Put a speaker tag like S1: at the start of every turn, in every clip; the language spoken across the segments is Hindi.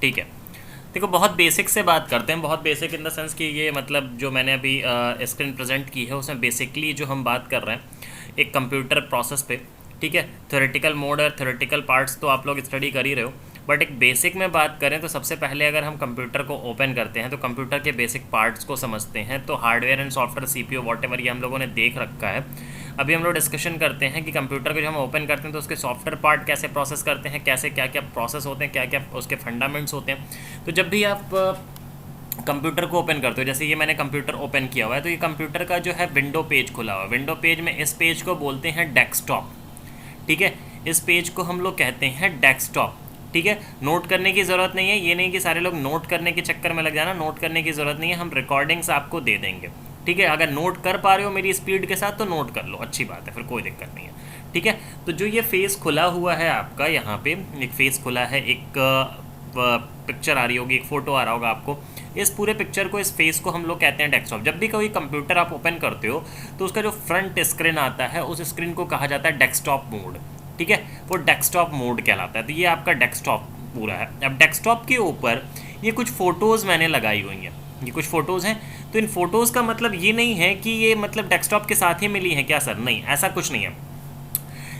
S1: ठीक है। देखो बहुत बेसिक से बात करते हैं, बहुत बेसिक इन द सेंस कि ये मतलब जो मैंने अभी स्क्रीन प्रेजेंट की है उसमें बेसिकली जो हम बात कर रहे हैं एक कंप्यूटर प्रोसेस पे, ठीक है। थ्योरेटिकल मोड और थ्योरेटिकल पार्ट्स तो आप लोग स्टडी कर ही रहे हो, बट एक बेसिक में बात करें तो सबसे पहले अगर हम कंप्यूटर को ओपन करते हैं तो कंप्यूटर के बेसिक पार्ट्स को समझते हैं। तो hardware and software, CPU, whatever, ये हम लोगों ने देख रखा है। अभी हम लोग डिस्कशन करते हैं कि कंप्यूटर को जब हम ओपन करते हैं तो उसके सॉफ्टवेयर पार्ट कैसे प्रोसेस करते हैं, कैसे क्या क्या प्रोसेस होते हैं, क्या क्या उसके फंडामेंट्स होते हैं। तो जब भी आप कंप्यूटर को ओपन करते हो, जैसे ये मैंने कंप्यूटर ओपन किया हुआ है, तो ये कंप्यूटर का जो है विंडो पेज खुला हुआ है। विंडो पेज में इस पेज को बोलते हैं डेस्कटॉप, ठीक है। इस पेज को हम लोग कहते हैं डेस्कटॉप, ठीक है। नोट करने की ज़रूरत नहीं है, ये नहीं कि सारे लोग नोट करने के चक्कर में लग जाना, नोट करने की ज़रूरत नहीं है, हम रिकॉर्डिंग्स आपको दे देंगे, ठीक है। अगर नोट कर पा रहे हो मेरी स्पीड के साथ तो नोट कर लो, अच्छी बात है, फिर कोई दिक्कत नहीं है, ठीक है। तो जो ये फेस खुला हुआ है आपका, यहाँ पे एक फेस खुला है, एक पिक्चर आ रही होगी, एक फ़ोटो आ रहा होगा आपको। इस पूरे पिक्चर को, इस फेस को हम लोग कहते हैं डेस्कटॉप। जब भी कोई कंप्यूटर आप ओपन करते हो तो उसका जो फ्रंट स्क्रीन आता है उस स्क्रीन को कहा जाता है डेस्कटॉप मोड, ठीक है। वो डेस्कटॉप मोड कहलाता है। तो ये आपका डेस्कटॉप पूरा है। अब डेस्कटॉप के ऊपर ये कुछ फ़ोटोज़ मैंने लगाई हुई हैं, ये कुछ फ़ोटोज़ हैं। तो इन फ़ोटोज़ का मतलब ये नहीं है कि ये मतलब डेस्कटॉप के साथ ही मिली है क्या सर, नहीं, ऐसा कुछ नहीं है।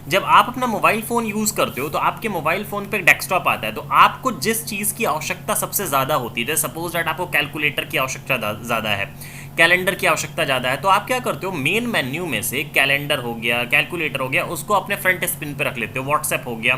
S1: जब आप अपना मोबाइल फ़ोन यूज़ करते हो तो आपके मोबाइल फ़ोन पे डेस्कटॉप आता है, तो आपको जिस चीज़ की आवश्यकता सबसे ज़्यादा होती है, जैसे सपोज दैट आपको कैलकुलेटर की आवश्यकता ज़्यादा है, कैलेंडर की आवश्यकता ज़्यादा है, तो आप क्या करते हो, मेन मेन्यू में से कैलेंडर हो गया, कैलकुलेटर हो गया, उसको अपने फ्रंट स्क्रीन पे रख लेते हो। व्हाट्सएप हो गया,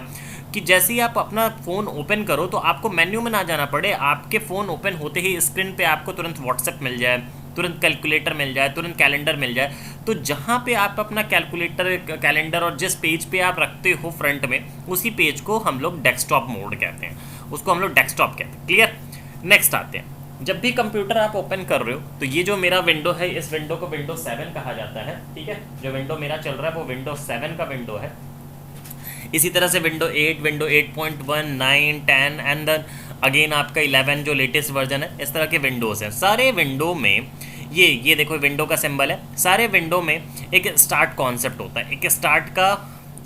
S1: कि जैसे ही आप अपना फ़ोन ओपन करो तो आपको मेन्यू में ना जाना पड़े, आपके फ़ोन ओपन होते ही स्क्रीन पे आपको तुरंत व्हाट्सएप मिल जाए, तुरंत कैलकुलेटर मिल जाए, तुरंत कैलेंडर मिल जाए। तो जहाँ पे आप अपना कैलकुलेटर, कैलेंडर और जिस पेज पे आप रखते हो फ्रंट में, उसी पेज को हम लोग डेस्कटॉप मोड कहते हैं, उसको हम लोग डेस्कटॉप कहते हैं। क्लियर। नेक्स्ट आते हैं, जब भी कंप्यूटर आप ओपन कर रहे हो तो ये जो मेरा विंडो है, इस विंडो को विंडो 7 कहा जाता है, ठीक है। जो विंडो मेरा चल रहा है वो विंडो 7 का विंडो है। इसी तरह से window 8, window 8.1, 9, 10 and then again आपका 11 जो लेटेस्ट वर्जन है, इस तरह के विंडोज़ हैं। सारे विंडो में ये देखो विंडो का सिंबल है। सारे विंडो में एक स्टार्ट कॉन्सेप्ट होता है, एक स्टार्ट का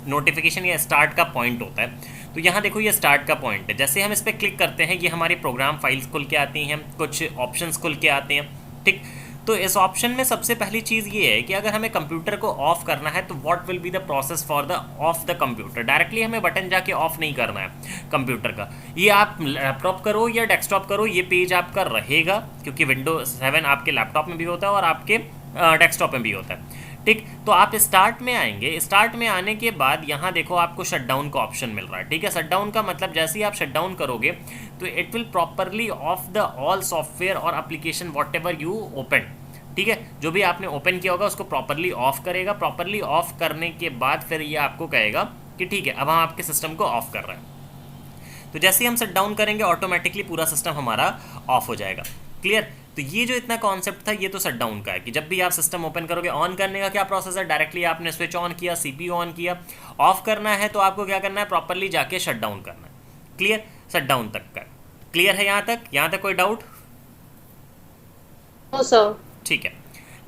S1: नोटिफिकेशन या स्टार्ट का पॉइंट होता है। तो यहाँ देखो ये स्टार्ट का पॉइंट है। जैसे हम इस पर क्लिक करते हैं ये हमारी प्रोग्राम फाइल्स खुल के आती हैं, कुछ ऑप्शंस खुल के आते हैं, ठीक। तो इस ऑप्शन में सबसे पहली चीज़ ये है कि अगर हमें कंप्यूटर को ऑफ करना है तो what will be the process for the of the computer. Directly हमें बटन जाके ऑफ नहीं करना है कंप्यूटर का। ये आप लैपटॉप करो या डेस्कटॉप करो, ये पेज आपका रहेगा, क्योंकि विंडो 7 आपके लैपटॉप में भी होता है और आपके डेस्कटॉप में भी होता है, ठीक। तो आप स्टार्ट में आएंगे, स्टार्ट में आने के बाद यहाँ देखो आपको शटडाउन का ऑप्शन मिल रहा है, ठीक है। शटडाउन का मतलब जैसे ही आप शटडाउन करोगे तो it will properly off the all software और application whatever you open, ठीक है। जो भी आपने ओपन किया होगा उसको प्रॉपरली ऑफ करेगा। प्रॉपरली ऑफ करने के बाद फिर ये आपको कहेगा कि ठीक है अब हम आपके सिस्टम को ऑफ कर रहे हैं। तो जैसे ही हम शटडाउन करेंगे ऑटोमेटिकली पूरा सिस्टम हमारा ऑफ हो जाएगा। क्लियर। तो ये जो इतना कॉन्सेप्ट था ये तो शटडाउन का है कि जब भी आप सिस्टम ओपन करोगे, ऑन करने का क्या प्रोसेस है, डायरेक्टली आपने स्विच ऑन किया, सीपीयू ऑन किया। ऑफ करना है तो आपको क्या करना है, प्रॉपरली जाके शटडाउन करना है। क्लियर। शटडाउन तक का क्लियर है, यहाँ तक कोई डाउट?
S2: No sir.
S1: ठीक है।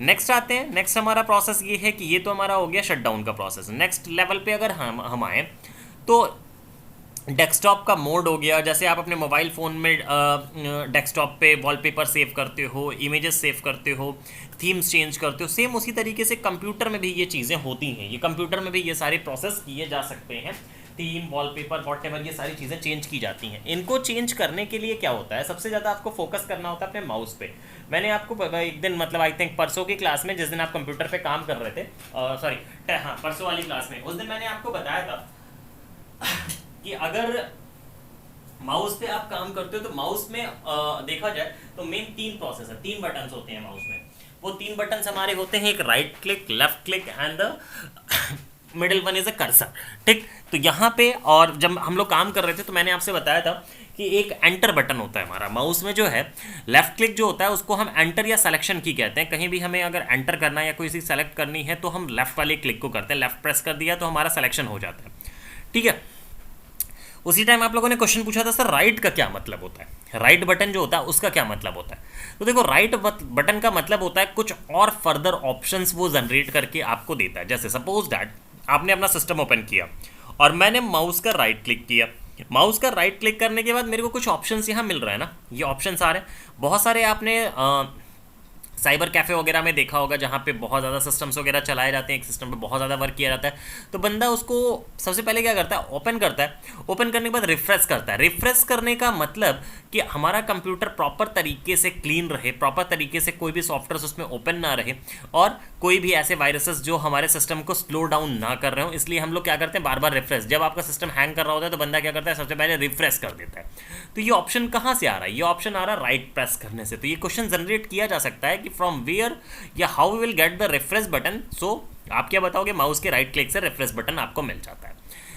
S1: नेक्स्ट आते हैं। नेक्स्ट हमारा प्रोसेस ये है कि ये तो हमारा हो गया शटडाउन का प्रोसेस। नेक्स्ट लेवल पे अगर हम आए तो डेस्कटॉप का मोड हो गया। जैसे आप अपने मोबाइल फ़ोन में डेस्कटॉप पे वॉलपेपर सेव करते हो, इमेजेस सेव करते हो, थीम्स चेंज करते हो, सेम उसी तरीके से कंप्यूटर में भी ये चीज़ें होती हैं। ये कंप्यूटर में भी ये सारे प्रोसेस किए जा सकते हैं। थीम, वॉलपेपर, वॉटएवर, ये सारी चीज़ें चेंज की जाती हैं। इनको चेंज करने के लिए क्या होता है, सबसे ज़्यादा आपको फोकस करना होता है अपने माउस पे। मैंने आपको एक दिन मतलब आई थिंक परसों की क्लास में, जिस दिन आप कंप्यूटर पे काम कर रहे थे, सॉरी हाँ परसों वाली क्लास में, उस दिन मैंने आपको बताया था कि अगर माउस पे आप काम करते हो तो माउस में देखा जाए तो मेन 3 प्रोसेस है, 3 बटन्स होते हैं माउस में। वो 3 बटन्स हमारे होते हैं, एक right click, left click and the middle one is a cursor, ठीक। तो यहाँ पे और जब हम लोग काम कर रहे थे तो मैंने आपसे बताया था कि एक एंटर बटन होता है हमारा माउस में जो है। लेफ्ट क्लिक जो होता है उसको हम एंटर या सिलेक्शन की कहते हैं। कहीं भी हमें अगर एंटर करना है या कोई चीज़ सेलेक्ट करनी है तो हम लेफ्ट वाले क्लिक को करते हैं, लेफ्ट प्रेस कर दिया तो हमारा सिलेक्शन हो जाता है, ठीक है। उसी टाइम आप लोगों ने क्वेश्चन पूछा था सर राइट का क्या मतलब होता है, राइट बटन जो होता है उसका क्या मतलब होता है। तो देखो राइट बटन का मतलब होता है कुछ और फर्दर ऑप्शंस वो जनरेट करके आपको देता है। जैसे सपोज दैट आपने अपना सिस्टम ओपन किया और मैंने माउस का राइट क्लिक किया, माउस का राइट क्लिक करने के बाद मेरे को कुछ ऑप्शंस यहाँ मिल रहा है ना, ये ऑप्शंस आ रहे हैं बहुत सारे। आपने साइबर कैफ़े वगैरह में देखा होगा जहाँ पे बहुत ज़्यादा सिस्टम्स वगैरह चलाए जाते हैं, एक सिस्टम पे बहुत ज़्यादा वर्क किया जाता है, तो बंदा उसको सबसे पहले क्या करता है, ओपन करता है। ओपन करने के बाद रिफ्रेश करता है। रिफ्रेश करने का मतलब कि हमारा कंप्यूटर प्रॉपर तरीके से क्लीन रहे, प्रॉपर तरीके से कोई भी सॉफ्टवेयर उसमें ओपन ना रहे और कोई भी ऐसे वायरसेस जो हमारे सिस्टम को स्लो डाउन ना कर रहे हो। इसलिए हम लोग क्या करते हैं, बार बार रिफ्रेश। जब आपका सिस्टम हैंग कर रहा होता है तो बंदा क्या करता है, सबसे पहले रिफ्रेश कर देता है। तो ये ऑप्शन कहाँ से आ रहा है, ये ऑप्शन आ रहा है राइट प्रेस करने से। तो ये क्वेश्चन जनरेट किया जा सकता है कि फ्रॉम वेयर या how we will get the refresh button. So आप क्या बताओगे, माउस के राइट क्लिक से रिफ्रेश बटन आपको मिल जाता है।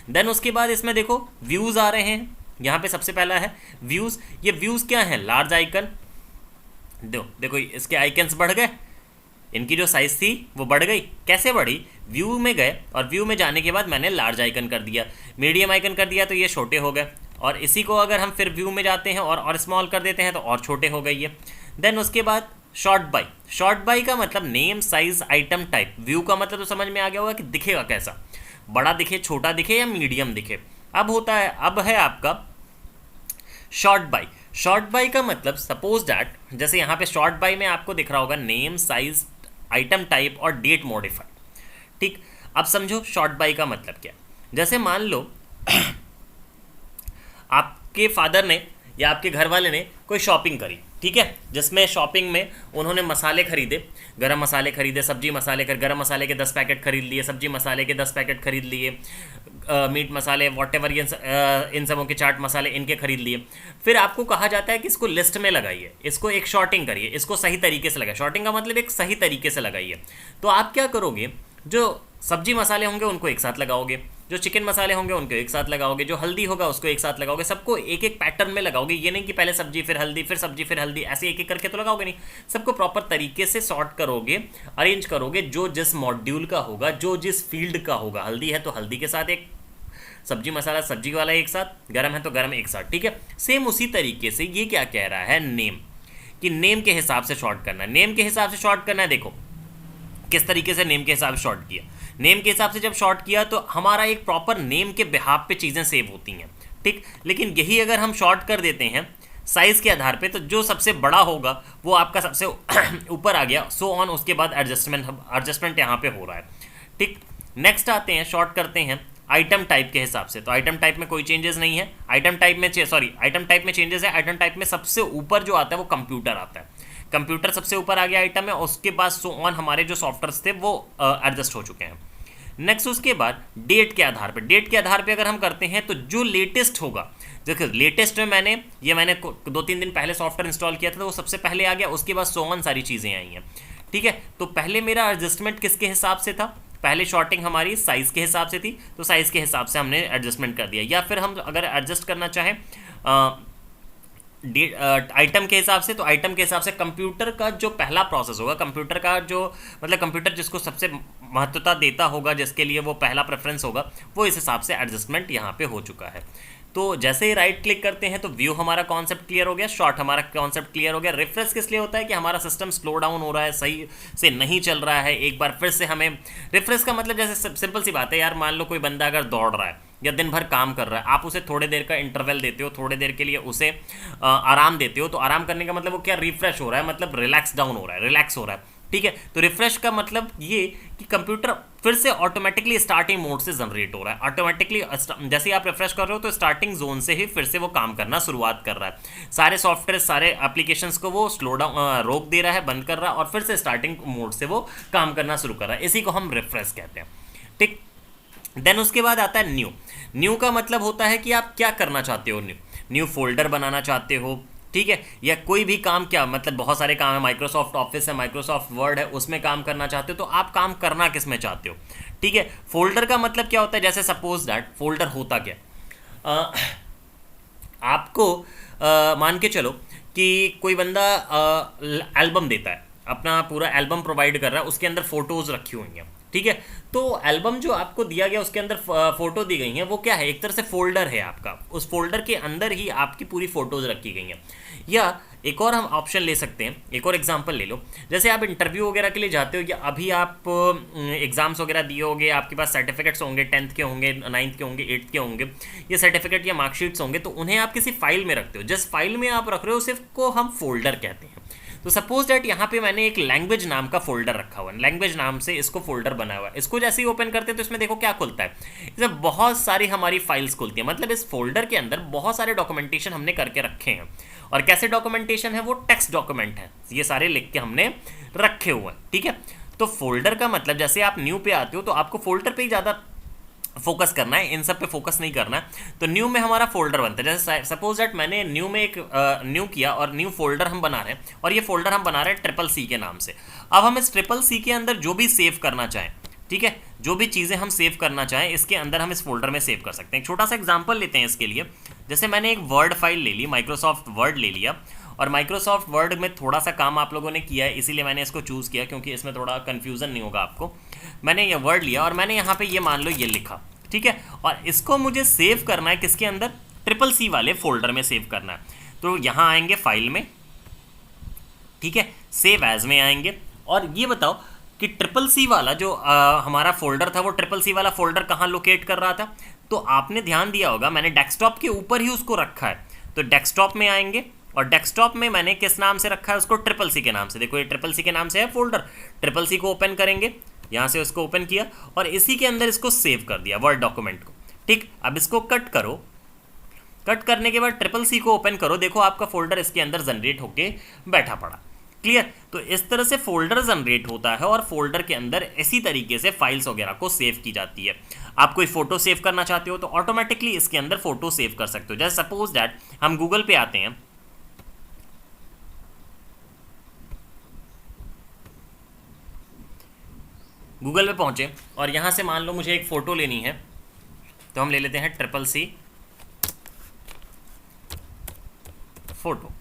S1: देन उसके बाद इसमें देखो व्यूज आ रहे हैं। यहाँ पे सबसे पहला है व्यूज। ये व्यूज क्या है, लार्ज आइकन। देखो इसके आइकन्स बढ़ गए, इनकी जो साइज थी वो बढ़ गई। कैसे बढ़ी, व्यू में गए और व्यू में जाने के बाद मैंने लार्ज आइकन कर दिया, मीडियम आइकन कर दिया तो ये छोटे हो गए। और इसी को अगर हम फिर व्यू में जाते हैं और स्मॉल कर देते हैं तो और छोटे हो गए ये। देन उसके बाद शॉर्ट बाई। शॉर्ट बाई का मतलब name, size, item type. View का मतलब तो समझ में आ गया होगा कि दिखेगा कैसा, बड़ा दिखे, छोटा दिखे या मीडियम दिखे। अब होता है, अब है आपका शॉर्ट बाई। शॉर्ट बाई का मतलब सपोज दैट, जैसे यहाँ पे शॉर्ट बाई में आपको दिख रहा होगा नेम, साइज, आइटम टाइप और डेट मॉडिफाइड। ठीक, अब समझो शॉर्ट बाई का मतलब क्या। जैसे मान लो आपके फादर ने या आपके घर वाले ने कोई शॉपिंग करी, ठीक है, जिसमें शॉपिंग में उन्होंने मसाले खरीदे, गरम मसाले खरीदे, सब्जी मसाले गरम मसाले के 10 पैकेट खरीद लिए, सब्जी मसाले के 10 पैकेट खरीद लिए, मीट मसाले वॉट एवर इन सबों के चाट मसाले इनके खरीद लिए। फिर आपको कहा जाता है कि इसको लिस्ट में लगाइए, इसको एक शॉर्टिंग करिए, इसको सही तरीके से लगाइए। शॉर्टिंग का मतलब एक सही तरीके से लगाइए। तो आप क्या करोगे, जो सब्जी मसाले होंगे उनको एक साथ लगाओगे, जो चिकन मसाले होंगे उनको एक साथ लगाओगे, जो हल्दी होगा उसको एक साथ लगाओगे, सबको एक एक पैटर्न में लगाओगे। ये नहीं कि पहले सब्जी फिर हल्दी फिर सब्जी फिर हल्दी, ऐसे एक एक करके तो लगाओगे नहीं। सबको प्रॉपर तरीके से सॉर्ट करोगे, अरेंज करोगे, जो जिस मॉड्यूल का होगा, जो जिस फील्ड का होगा। हल्दी है तो हल्दी के साथ एक, सब्जी मसाला सब्जी वाला एक साथ, गरम है तो गरम एक साथ, ठीक है। सेम उसी तरीके से ये क्या कह रहा है, नेम, कि नेम के हिसाब से शॉर्ट करना है। नेम के हिसाब से शॉर्ट करना है। देखो किस तरीके से नेम के हिसाब से शॉर्ट किया। नेम के हिसाब से जब शॉर्ट किया तो हमारा एक प्रॉपर नेम के बिहाफ पे चीज़ें सेव होती हैं, ठीक। लेकिन यही अगर हम शॉर्ट कर देते हैं साइज़ के आधार पे, तो जो सबसे बड़ा होगा वो आपका सबसे ऊपर आ गया, सो ऑन। उसके बाद एडजस्टमेंट यहाँ पे हो रहा है, ठीक। नेक्स्ट आते हैं, शॉर्ट करते हैं आइटम टाइप के हिसाब से। तो आइटम टाइप में कोई चेंजेस नहीं है। आइटम टाइप में चेंजेस है। आइटम टाइप में सबसे ऊपर जो आता है वो कंप्यूटर आता है। कंप्यूटर सबसे ऊपर आ गया आइटम में, उसके बाद सो ऑन हमारे जो सॉफ्टवेयर थे वो एडजस्ट हो चुके हैं। नेक्स्ट उसके बाद डेट के आधार पे, डेट के आधार पे अगर हम करते हैं तो जो लेटेस्ट होगा, देखो लेटेस्ट में मैंने 2-3 दिन पहले सॉफ्टवेयर इंस्टॉल किया था तो वो सबसे पहले आ गया, उसके बाद सो ऑन सारी चीज़ें आई हैं, ठीक है। तो पहले मेरा एडजस्टमेंट किसके हिसाब से था, पहले शॉर्टिंग हमारी साइज़ के हिसाब से थी, तो साइज़ के हिसाब से हमने एडजस्टमेंट कर दिया। या फिर हम अगर एडजस्ट करना चाहें आइटम के हिसाब से, तो आइटम के हिसाब से कंप्यूटर का जो पहला प्रोसेस होगा, कंप्यूटर का जो मतलब कंप्यूटर जिसको सबसे महत्वता देता होगा, जिसके लिए वो पहला प्रेफरेंस होगा, वो इस हिसाब से एडजस्टमेंट यहाँ पे हो चुका है। तो जैसे ही राइट क्लिक करते हैं तो व्यू हमारा कॉन्सेप्ट क्लियर हो गया, शॉर्ट हमारा कॉन्सेप्ट क्लियर हो गया। रिफ्रेश किस लिए होता है कि हमारा सिस्टम स्लो डाउन हो रहा है, सही से नहीं चल रहा है, एक बार फिर से हमें रिफ्रेश का मतलब, जैसे सिंपल सी बात है यार, मान लो कोई बंदा अगर दौड़ रहा है या दिन भर काम कर रहा है, आप उसे थोड़े देर का इंटरवल देते हो, थोड़े देर के लिए उसे आराम देते हो, तो आराम करने का मतलब वो क्या, रिफ्रेश हो रहा है, मतलब रिलैक्स डाउन हो रहा है, रिलैक्स हो रहा है, ठीक है। तो रिफ्रेश का मतलब ये कि कंप्यूटर फिर से ऑटोमेटिकली स्टार्टिंग मोड से जनरेट हो रहा है, ऑटोमेटिकली जैसे ही आप रिफ्रेश कर रहे हो तो स्टार्टिंग जोन से ही फिर से वो काम करना शुरुआत कर रहा है। सारे सॉफ्टवेयर, सारे एप्लीकेशंस को वो स्लो डाउन, रोक दे रहा है, बंद कर रहा है, और फिर से स्टार्टिंग मोड से वो काम करना शुरू कर रहा है। इसी को हम रिफ्रेश कहते हैं, ठीक। देन उसके बाद आता है न्यू। न्यू का मतलब होता है कि आप क्या करना चाहते हो, न्यू फोल्डर बनाना चाहते हो, ठीक है, या कोई भी काम, क्या मतलब बहुत सारे काम है, माइक्रोसॉफ्ट ऑफिस है, माइक्रोसॉफ्ट वर्ड है, उसमें काम करना चाहते हो, तो आप काम करना किस में चाहते हो, ठीक है। फोल्डर का मतलब क्या होता है, जैसे सपोज दैट फोल्डर होता क्या, आपको मान के चलो कि कोई बंदा एल्बम देता है, अपना पूरा एल्बम प्रोवाइड कर रहा है, उसके अंदर फोटोज़ रखी हुई हैं, ठीक है। तो एल्बम जो आपको दिया गया उसके अंदर फोटो दी गई हैं, वो क्या है, एक तरह से फोल्डर है आपका, उस फोल्डर के अंदर ही आपकी पूरी फोटोज रखी गई हैं। या एक और हम ऑप्शन ले सकते हैं, एक और एग्जांपल ले लो, जैसे आप इंटरव्यू वगैरह के लिए जाते हो या अभी आप एग्जाम्स वगैरह दिए होंगे, आपके पास सर्टिफिकेट्स होंगे, 10th के होंगे, 9th के होंगे, 8th के होंगे, ये सर्टिफिकेट या मार्कशीट्स होंगे, तो उन्हें आप किसी फाइल में रखते हो। जिस फाइल में आप रख रहे हो सिर्फ को हम फोल्डर कहते हैं। तो सपोज दैट यहाँ पे मैंने एक लैंग्वेज नाम का फोल्डर रखा हुआ है, लैंग्वेज नाम से इसको फोल्डर बना हुआ है। इसको जैसे ही ओपन करते हैं तो इसमें देखो क्या खुलता है, इसमें बहुत सारी हमारी फाइल्स खुलती है। मतलब इस फोल्डर के अंदर बहुत सारे डॉक्यूमेंटेशन हमने करके रखे हैं। और कैसे डॉक्यूमेंटेशन है, वो टेक्स्ट डॉक्यूमेंट है, ये सारे लिख के हमने रखे हुए हैं। ठीक है, तो फोल्डर का मतलब जैसे आप न्यू पे आते हो तो आपको फोल्डर पे ही ज़्यादा फोकस करना है, इन सब पे फोकस नहीं करना है। तो न्यू में हमारा फोल्डर बनता है। जैसे सपोज दैट मैंने न्यू में एक न्यू किया और न्यू फोल्डर हम बना रहे हैं, और ये फोल्डर हम बना रहे हैं CCC के नाम से। अब हम इस CCC के अंदर जो भी सेव करना चाहें, ठीक है, जो भी चीज़ें हम सेव करना चाहें इसके अंदर हम इस फोल्डर में सेव कर सकते हैं। एक छोटा सा एग्जाम्पल लेते हैं इसके लिए। जैसे मैंने एक वर्ड फाइल ले ली, माइक्रोसॉफ्ट वर्ड ले लिया, और माइक्रोसॉफ्ट वर्ड में थोड़ा सा काम आप लोगों ने किया है, इसीलिए मैंने इसको चूज़ किया क्योंकि इसमें थोड़ा कन्फ्यूज़न नहीं होगा आपको। मैंने ये वर्ड लिया और मैंने यहाँ पे ये मान लो ये लिखा, ठीक है, और इसको मुझे सेव करना है किसके अंदर, CCC वाले फोल्डर में सेव करना है। तो यहाँ आएंगे फाइल में, ठीक है, सेव एज में आएंगे, और ये बताओ कि CCC वाला जो हमारा फोल्डर था, वो CCC वाला फोल्डर कहाँ लोकेट कर रहा था। तो आपने ध्यान दिया होगा मैंने डेस्कटॉप के ऊपर ही उसको रखा है। तो डेस्कटॉप में आएंगे, और डेस्कटॉप में मैंने किस नाम से रखा है उसको, CCC के नाम से। देखो ये CCC के नाम से है फोल्डर, CCC को ओपन करेंगे, यहाँ से उसको ओपन किया और इसी के अंदर इसको सेव कर दिया वर्ड डॉक्यूमेंट को। ठीक, अब इसको कट करो, कट करने के बाद CCC को ओपन करो, देखो आपका फोल्डर इसके अंदर जनरेट होके बैठा पड़ा। क्लियर। तो इस तरह से फोल्डर जनरेट होता है और फोल्डर के अंदर इसी तरीके से फाइल्स वगैरह को सेव की जाती है। आप कोई फोटो सेव करना चाहते हो तो ऑटोमेटिकली इसके अंदर फोटो सेव कर सकते हो। जैसे सपोज दैट हम गूगल पे आते हैं, गूगल पे पहुंचे और यहाँ से मान लो मुझे एक फ़ोटो लेनी है, तो हम ले लेते हैं CCC फोटो।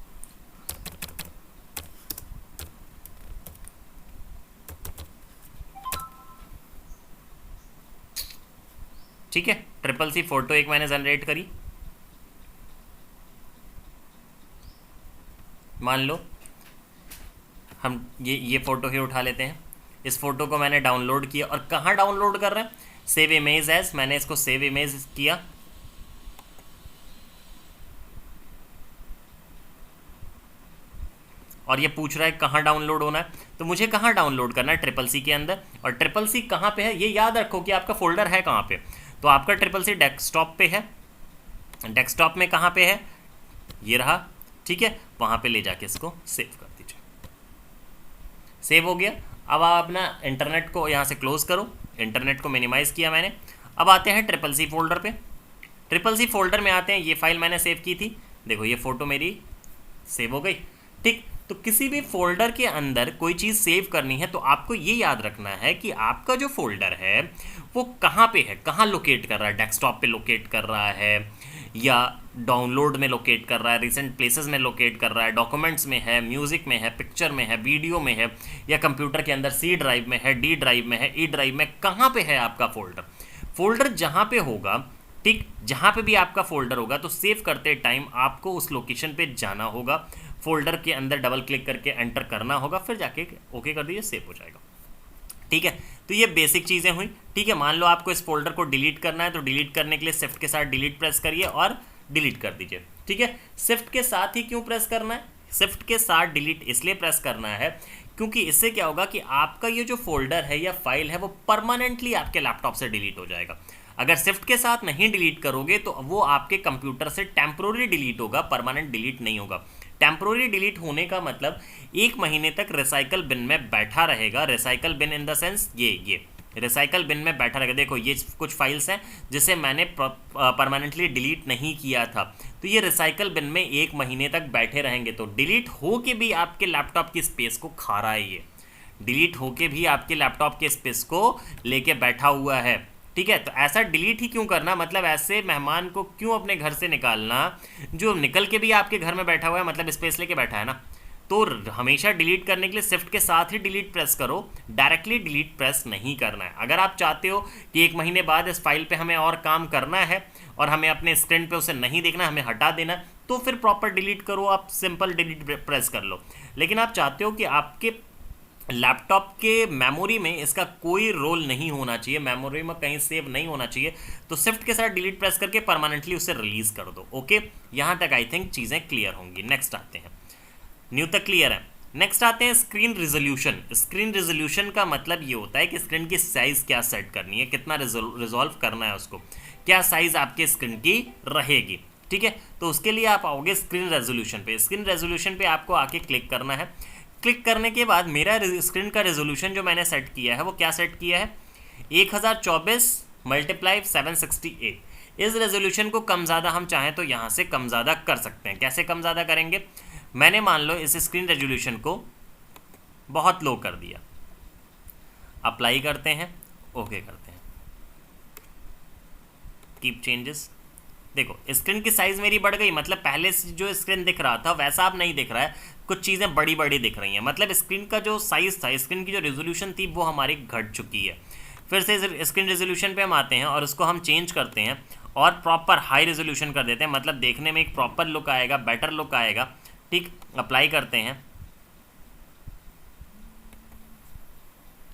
S1: ठीक है, CCC फोटो एक मैंने जनरेट करी। मान लो हम ये फ़ोटो ही उठा लेते हैं। इस फोटो को मैंने डाउनलोड किया, और कहाँ डाउनलोड कर रहे हैं, सेव इमेज एज, मैंने इसको सेव इमेज किया। और ये पूछ रहा है कहाँ डाउनलोड होना है, तो मुझे कहाँ डाउनलोड करना है, CCC के अंदर। और CCC कहाँ पे है, ये याद रखो कि आपका फोल्डर है कहाँ पे। तो आपका CCC डेस्कटॉप पे है, डेस्कटॉप में कहाँ पे है, ये रहा, ठीक है, वहाँ पे ले जाके इसको सेव कर दीजिए। सेव हो गया। अब आप अपना इंटरनेट को यहाँ से क्लोज करो, इंटरनेट को मिनिमाइज़ किया मैंने। अब आते हैं CCC फोल्डर पे। CCC फोल्डर में आते हैं, ये फाइल मैंने सेव की थी, देखो ये फ़ोटो मेरी सेव हो गई। ठीक, तो किसी भी फोल्डर के अंदर कोई चीज़ सेव करनी है तो आपको ये याद रखना है कि आपका जो फोल्डर है वो कहाँ पे है, कहाँ लोकेट कर रहा है, डेस्कटॉप पे लोकेट कर रहा है या डाउनलोड में लोकेट कर रहा है, रिसेंट प्लेसेस में लोकेट कर रहा है, डॉक्यूमेंट्स में है, म्यूज़िक में है, पिक्चर में है, वीडियो में है, या कंप्यूटर के अंदर C ड्राइव में है, D ड्राइव में है, E ड्राइव में, कहाँ पे है आपका फोल्डर। फोल्डर जहाँ पे होगा, ठीक, जहाँ पे भी आपका फोल्डर होगा तो सेव करते टाइम आपको उस लोकेशन पे जाना होगा, फोल्डर के अंदर डबल क्लिक करके एंटर करना होगा, फिर जाके ओके कर दीजिए, सेव हो जाएगा। ठीक है, तो ये बेसिक चीज़ें हुई। ठीक है, मान लो आपको इस फोल्डर को डिलीट करना है, तो डिलीट करने के लिए शिफ्ट के साथ डिलीट प्रेस करिए और डिलीट कर दीजिए। ठीक है, शिफ्ट के साथ ही क्यों प्रेस करना है, शिफ्ट के साथ डिलीट इसलिए प्रेस करना है क्योंकि इससे क्या होगा कि आपका ये जो फोल्डर है या फाइल है वो परमानेंटली आपके लैपटॉप से डिलीट हो जाएगा। अगर शिफ्ट के साथ नहीं डिलीट करोगे तो वो आपके कंप्यूटर से टेम्प्रोरी डिलीट होगा, परमानेंट डिलीट नहीं होगा। टेम्प्रोरी डिलीट होने का मतलब 1 महीने तक रिसाइकल बिन में बैठा रहेगा। Recycle bin in the sense ये रिसाइकल बिन में बैठा रहेगा। देखो ये कुछ फाइल्स हैं जिसे मैंने परमानेंटली डिलीट नहीं किया था, तो ये रिसाइकल बिन में 1 महीने तक बैठे रहेंगे। तो डिलीट हो के भी आपके लैपटॉप की स्पेस को खा रहा है, ये डिलीट होके भी आपके लैपटॉप के स्पेस को लेके बैठा हुआ है। ठीक है, तो ऐसा डिलीट ही क्यों करना, मतलब ऐसे मेहमान को क्यों अपने घर से निकालना जो निकल के भी आपके घर में बैठा हुआ है, मतलब स्पेस लेके बैठा है ना। तो हमेशा डिलीट करने के लिए शिफ्ट के साथ ही डिलीट प्रेस करो, डायरेक्टली डिलीट प्रेस नहीं करना है। अगर आप चाहते हो कि 1 महीने बाद इस फाइल पे हमें और काम करना है और हमें अपने स्क्रीन पे उसे नहीं देखना, हमें हटा देना, तो फिर प्रॉपर डिलीट करो, आप सिंपल डिलीट प्रेस कर लो। लेकिन आप चाहते हो कि आपके लैपटॉप के मेमोरी में इसका कोई रोल नहीं होना चाहिए, मेमोरी में कहीं सेव नहीं होना चाहिए, तो शिफ्ट के साथ डिलीट प्रेस करके परमानेंटली उसे रिलीज कर दो। ओके, यहाँ तक आई थिंक चीज़ें क्लियर होंगी। नेक्स्ट आते हैं, न्यू तक क्लियर है। नेक्स्ट आते हैं स्क्रीन रिजोल्यूशन। स्क्रीन रिजोल्यूशन का मतलब ये होता है कि स्क्रीन की साइज़ क्या सेट करनी है, कितना रिजोल्व करना है उसको, क्या साइज़ आपके स्क्रीन की रहेगी। ठीक है, तो उसके लिए आप आओगे स्क्रीन रेजोल्यूशन पे। स्क्रीन रेजोल्यूशन पे आपको आके क्लिक करना है। क्लिक करने के बाद मेरा स्क्रीन का रेजोल्यूशन जो मैंने सेट किया है वो क्या सेट किया है, 1024 × 768। इस रेजोल्यूशन को कम ज़्यादा हम चाहें तो यहाँ से कम ज़्यादा कर सकते हैं। कैसे कम ज़्यादा करेंगे, मैंने मान लो इस स्क्रीन रेजोल्यूशन को बहुत लो कर दिया, अप्लाई करते हैं, ओके करते हैं, कीप चेंजेस। देखो स्क्रीन की साइज़ मेरी बढ़ गई, मतलब पहले से जो स्क्रीन दिख रहा था वैसा अब नहीं दिख रहा है, कुछ चीज़ें बड़ी बड़ी दिख रही हैं, मतलब स्क्रीन का जो साइज़ था, स्क्रीन की जो रेजोल्यूशन थी वो हमारी घट चुकी है। फिर से स्क्रीन रेजोल्यूशन पे हम आते हैं और उसको हम चेंज करते हैं और प्रॉपर हाई रेजोल्यूशन कर देते हैं, मतलब देखने में एक प्रॉपर लुक आएगा, बेटर लुक आएगा। ठीक, अप्लाई करते हैं,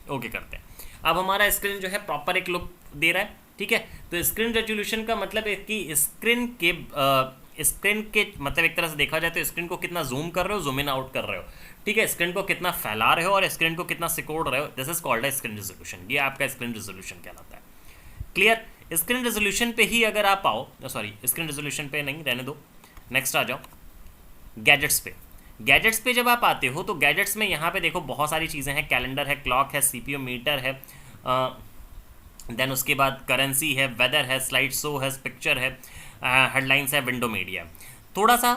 S1: ओके करते हैं। अब हमारा स्क्रीन जो है प्रॉपर एक लुक दे रहा है। ठीक है, तो स्क्रीन रेजोल्यूशन का मतलब है कि स्क्रीन के मतलब एक तरह से देखा जाए तो स्क्रीन को कितना जूम कर रहे हो, जूम इन आउट कर रहे हो, ठीक है, स्क्रीन को कितना फैला रहे हो और स्क्रीन को कितना सिकोड़ रहे हो, this is called screen resolution. ये आपका स्क्रीन रेजोल्यूशन कहलाता है। क्लियर, स्क्रीन रेजोल्यूशन पे ही अगर आप आओ, सॉरी स्क्रीन रेजोल्यूशन पे नहीं, रहने दो, नेक्स्ट आ जाओ गैजेट्स पे। गैजेट्स पे जब आप आते हो तो गैजेट्स में यहाँ पे देखो बहुत सारी चीज़ें हैं, कैलेंडर है, क्लॉक है, सीपीयू मीटर है, देन उसके बाद करेंसी है, वेदर है, स्लाइड शो है, पिक्चर है, हेडलाइंस है, विंडो मीडिया। थोड़ा सा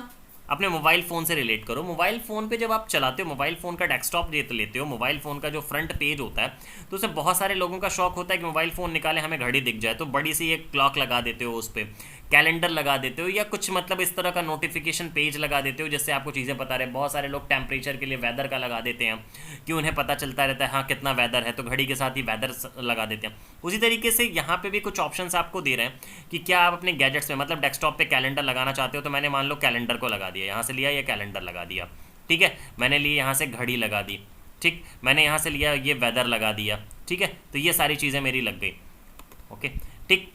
S1: अपने मोबाइल फ़ोन से रिलेट करो। मोबाइल फ़ोन पे जब आप चलाते हो, मोबाइल फ़ोन का डेस्कटॉप लेते हो, मोबाइल फ़ोन का जो फ्रंट पेज होता है, तो उसमें बहुत सारे लोगों का शौक होता है कि मोबाइल फ़ोन निकाले हमें घड़ी दिख जाए, तो बड़ी सी एक क्लॉक लगा देते हो, उस पर कैलेंडर लगा देते हो, या कुछ मतलब इस तरह का नोटिफिकेशन पेज लगा देते हो जिससे आपको चीज़ें पता रहे। बहुत सारे लोग टेम्परेचर के लिए वेदर का लगा देते हैं कि उन्हें पता चलता रहता है हाँ कितना वेदर है, तो घड़ी के साथ ही वेदर लगा देते हैं। उसी तरीके से यहाँ पे भी कुछ ऑप्शंस आपको दे रहे हैं कि क्या आप अपने गैजेट्स में, मतलब डेस्कटॉप पे कैलेंडर लगाना चाहते हो, तो मैंने मान लो कैलेंडर को लगा दिया, यहाँ से लिया ये कैलेंडर लगा दिया। ठीक है, मैंने लिए यहाँ से घड़ी लगा दी, ठीक, मैंने यहाँ से लिया ये वेदर लगा दिया। ठीक है, तो ये सारी चीज़ें मेरी लग गई। ओके, ठीक,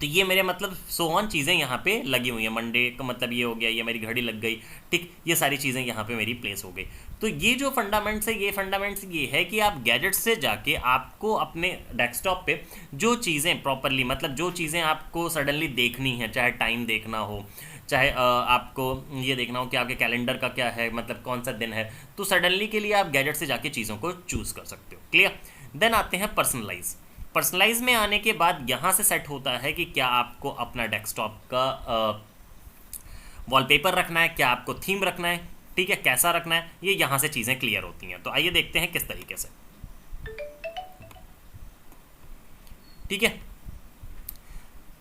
S1: तो ये मेरे मतलब सो ऑन चीज़ें यहाँ पे लगी हुई हैं। मंडे का मतलब ये हो गया, ये मेरी घड़ी लग गई, ठीक, ये सारी चीज़ें यहाँ पे मेरी प्लेस हो गई। तो ये जो फंडामेंट्स है, ये फंडामेंट्स ये है कि आप गैजेट्स से जाके आपको अपने डेस्कटॉप पे जो चीज़ें प्रॉपरली, मतलब जो चीज़ें आपको सडनली देखनी है, चाहे टाइम देखना हो, चाहे आपको ये देखना हो कि आपके कैलेंडर का क्या है, मतलब कौन सा दिन है, तो सडनली के लिए आप गैजेट से जाके चीज़ों को चूज़ कर सकते हो। क्लियर, देन आते हैं पर्सनलाइज। पर्सनलाइज में आने के बाद यहाँ से सेट होता है कि क्या आपको अपना डेस्कटॉप का वॉलपेपर रखना है, क्या आपको थीम रखना है, ठीक है, कैसा रखना है, ये यहाँ से चीज़ें क्लियर होती हैं। तो आइए देखते हैं किस तरीके से। ठीक है,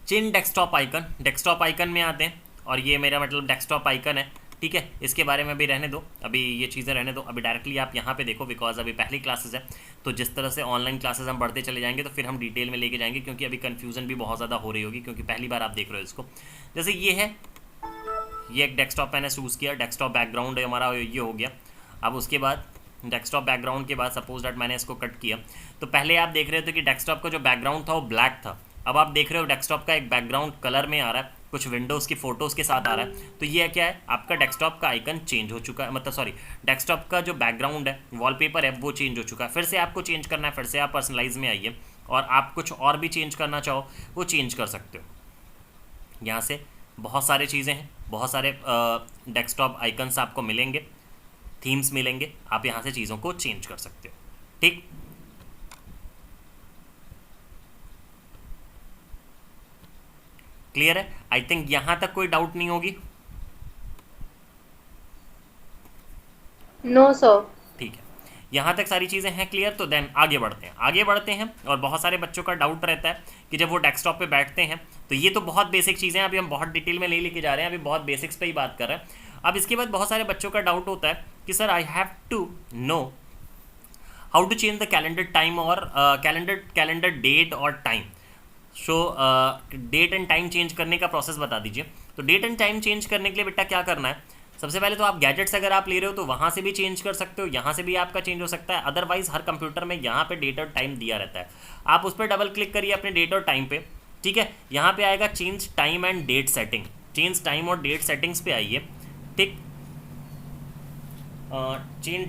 S1: change desktop icon, desktop icon में आते हैं और ये मेरा मतलब डेस्कटॉप आइकन है। ठीक है, इसके बारे में भी रहने दो, अभी ये चीज़ें रहने दो, अभी डायरेक्टली आप यहाँ पे देखो, बिकॉज अभी पहली क्लासेस है, तो जिस तरह से ऑनलाइन क्लासेस हम बढ़ते चले जाएंगे तो फिर हम डिटेल में लेके जाएंगे, क्योंकि अभी कन्फ्यूज़न भी बहुत ज़्यादा हो रही होगी, क्योंकि पहली बार आप देख रहे हो इसको। जैसे ये है, ये एक डेस्कटॉप मैंने चूज़ किया, डेस्कटॉप बैकग्राउंड हमारा ये हो गया। अब उसके बाद डेस्कटॉप बैकग्राउंड के बाद सपोज डैट मैंने इसको कट किया, तो पहले आप देख रहे थे कि डेस्कटॉप का जो बैकग्राउंड था वो ब्लैक था, अब आप देख रहे हो डेस्कटॉप का एक बैकग्राउंड कलर में आ रहा है, कुछ विंडोज़ की फ़ोटोज़ के साथ आ रहा है। तो ये क्या है, आपका डेस्कटॉप का आइकन चेंज हो चुका है, मतलब सॉरी डेस्कटॉप का जो बैकग्राउंड है, वॉलपेपर है, वो चेंज हो चुका है। फिर से आपको चेंज करना है, फिर से आप पर्सनलाइज में आइए और आप कुछ और भी चेंज करना चाहो वो चेंज कर सकते हो। यहाँ से बहुत सारे चीज़ें हैं, बहुत सारे डेस्कटॉप आइकन्स आपको मिलेंगे, थीम्स मिलेंगे, आप यहाँ से चीज़ों को चेंज कर सकते हो। ठीक, क्लियर है, आई थिंक यहाँ तक कोई डाउट नहीं होगी।
S2: No sir.
S1: ठीक है, यहाँ तक सारी चीज़ें हैं क्लियर। तो देन आगे बढ़ते हैं और बहुत सारे बच्चों का डाउट रहता है कि जब वो डेस्कटॉप पे बैठते हैं, तो ये तो बहुत बेसिक चीज़ें हैं, अभी हम बहुत डिटेल में नहीं लेके जा रहे हैं, अभी बहुत बेसिक्स पे ही बात कर रहे हैं। अब इसके बाद बहुत सारे बच्चों का डाउट होता है कि sir I have to know how to change the calendar time और कैलेंडर डेट और time. So date and time change करने का प्रोसेस बता दीजिए। तो डेट एंड टाइम चेंज करने के लिए बेटा क्या करना है, सबसे पहले तो आप गैजेट्स अगर आप ले रहे हो तो वहाँ से भी चेंज कर सकते हो, यहाँ से भी आपका चेंज हो सकता है। अदरवाइज हर कंप्यूटर में यहाँ पे डेट और टाइम दिया रहता है, आप उस पर डबल क्लिक करिए अपने डेट और टाइम पे, ठीक है। यहाँ पे आएगा change time and date setting, change time और डेट सेटिंग्स पे आइए, ठीक। चेंज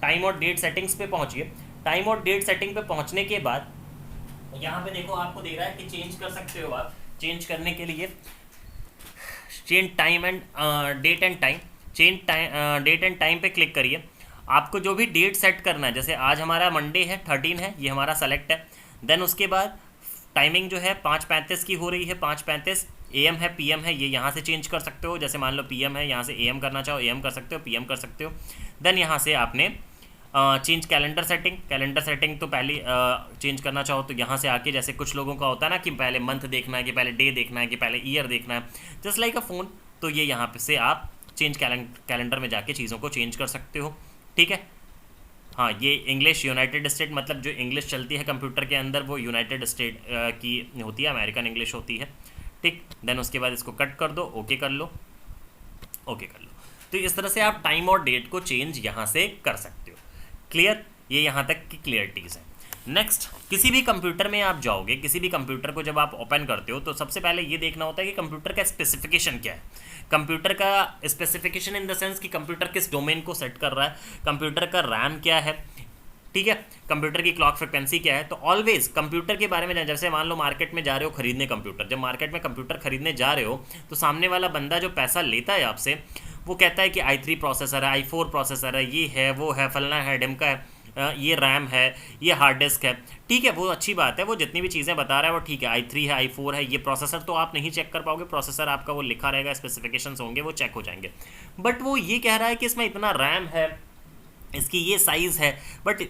S1: टाइम और डेट सेटिंग्स पे पहुँचिए। टाइम और डेट सेटिंग पे पहुँचने के बाद यहाँ पे देखो आपको दे रहा है कि चेंज कर सकते हो आप। चेंज करने के लिए change time and date and time, change date and time पे क्लिक करिए। आपको जो भी डेट सेट करना है, जैसे आज हमारा मंडे है 13 है, ये हमारा सेलेक्ट है। देन उसके बाद टाइमिंग जो है 5:35 की हो रही है, 5:35 AM है PM है, ये यहाँ से चेंज कर सकते हो। जैसे मान लो PM है, यहाँ से AM करना चाहो AM कर सकते हो, PM कर सकते हो। देन यहाँ से आपने change calendar setting, calendar setting तो पहले चेंज करना चाहो तो यहाँ से आके, जैसे कुछ लोगों का होता है ना कि पहले मंथ देखना है, कि पहले डे देखना है, कि पहले ईयर देखना है, जस्ट लाइक अ फ़ोन। तो ये यहाँ पे से आप चेंज कैलेंडर में जाके चीज़ों को चेंज कर सकते हो, ठीक है। हाँ, ये इंग्लिश यूनाइटेड स्टेट, मतलब जो इंग्लिश चलती है कंप्यूटर के अंदर वो यूनाइटेड स्टेट की होती है, अमेरिकन इंग्लिश होती है, ठीक। देन उसके बाद इसको कट कर दो, ओके कर लो, ओके कर लो। तो इस तरह से आप टाइम और डेट को चेंज यहाँ से कर सकते हो। क्लियर, ये यहाँ तक की क्लियरिटीज़ है। नेक्स्ट, किसी भी कंप्यूटर में आप जाओगे, किसी भी कंप्यूटर को जब आप ओपन करते हो तो सबसे पहले ये देखना होता है कि कंप्यूटर का स्पेसिफिकेशन क्या है। कंप्यूटर का स्पेसिफिकेशन इन द सेंस कि कंप्यूटर किस डोमेन को सेट कर रहा है, कंप्यूटर का रैम क्या है, ठीक है, कंप्यूटर की क्लॉक फ्रिक्वेंसी क्या है। तो ऑलवेज कंप्यूटर के बारे में जान, जैसे मान लो मार्केट में जा रहे हो खरीदने कंप्यूटर, जब मार्केट में कंप्यूटर खरीदने जा रहे हो तो सामने वाला बंदा जो पैसा लेता है आपसे, वो कहता है कि i3 प्रोसेसर है, i4 प्रोसेसर है, ये है, वो है, फलना है, ढिमका है, ये रैम है, ये हार्ड डिस्क है, ठीक है, वो अच्छी बात है, वो जितनी भी चीज़ें बता रहा है वो ठीक है, i3 है, i4 है। ये प्रोसेसर तो आप नहीं चेक कर पाओगे, प्रोसेसर आपका वो लिखा रहेगा, स्पेसिफिकेशंस होंगे वो चेक हो जाएंगे। बट वो ये कह रहा है कि इसमें इतना रैम है, इसकी ये साइज़ है, बट